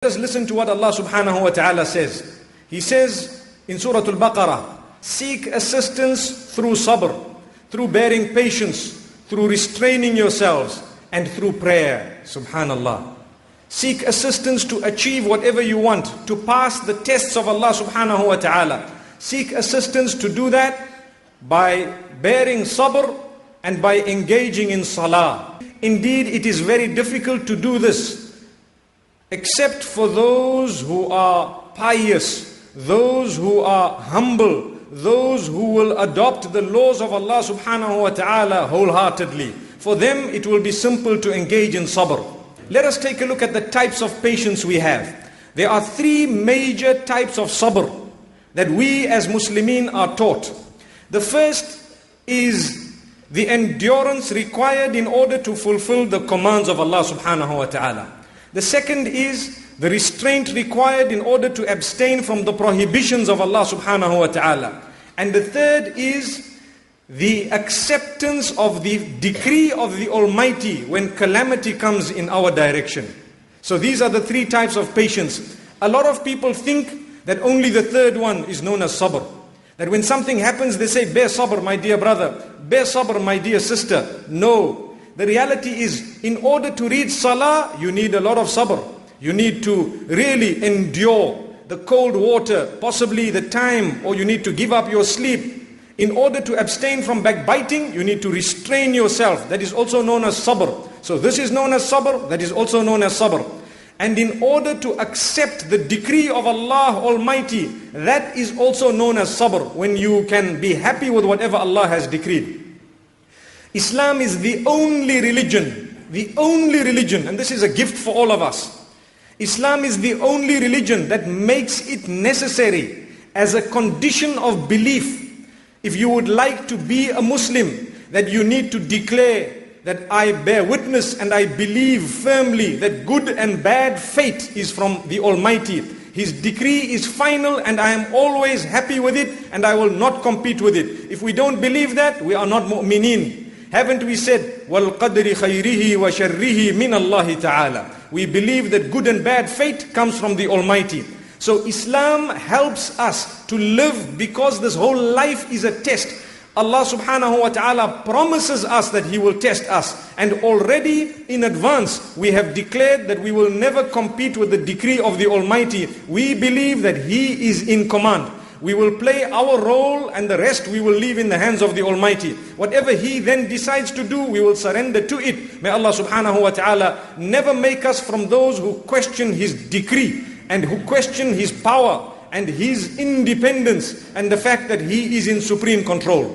Let us listen to what Allah subhanahu wa ta'ala says. He says in Surah Al-Baqarah, seek assistance through sabr, through bearing patience, through restraining yourselves, and through prayer. Subhanallah. Seek assistance to achieve whatever you want, to pass the tests of Allah subhanahu wa ta'ala. Seek assistance to do that by bearing sabr and by engaging in salah. Indeed, it is very difficult to do this, except for those who are pious, those who are humble, those who will adopt the laws of Allah subhanahu wa ta'ala wholeheartedly. For them it will be simple to engage in sabr. Let us take a look at the types of patience we have. There are three major types of sabr that we as Muslimin are taught. The first is the endurance required in order to fulfill the commands of Allah subhanahu wa ta'ala. The second is the restraint required in order to abstain from the prohibitions of Allah subhanahu wa ta'ala. And the third is the acceptance of the decree of the Almighty when calamity comes in our direction. So these are the three types of patience. A lot of people think that only the third one is known as sabr. That when something happens, they say, bear sabr, my dear brother. Bear sabr, my dear sister. No. The reality is, in order to read salah, you need a lot of sabr. You need to really endure the cold water, possibly the time, or you need to give up your sleep. In order to abstain from backbiting, you need to restrain yourself. That is also known as sabr. So this is known as sabr, that is also known as sabr. And in order to accept the decree of Allah Almighty, that is also known as sabr, when you can be happy with whatever Allah has decreed. Islam is the only religion, and this is a gift for all of us. Islam is the only religion that makes it necessary as a condition of belief. If you would like to be a Muslim, that you need to declare that I bear witness and I believe firmly that good and bad fate is from the Almighty. His decree is final and I am always happy with it and I will not compete with it. If we don't believe that, we are not mu'mineen. Haven't we said, وَالْقَدْرِ خَيْرِهِ وَشَرِّهِ مِنَ اللَّهِ تَعَالَى. We believe that good and bad fate comes from the Almighty. So Islam helps us to live, because this whole life is a test. Allah subhanahu wa ta'ala promises us that He will test us. And already in advance we have declared that we will never compete with the decree of the Almighty. We believe that He is in command. We will play our role and the rest we will leave in the hands of the Almighty. Whatever He then decides to do, we will surrender to it. May Allah subhanahu wa ta'ala never make us from those who question His decree and who question His power and His independence and the fact that He is in supreme control.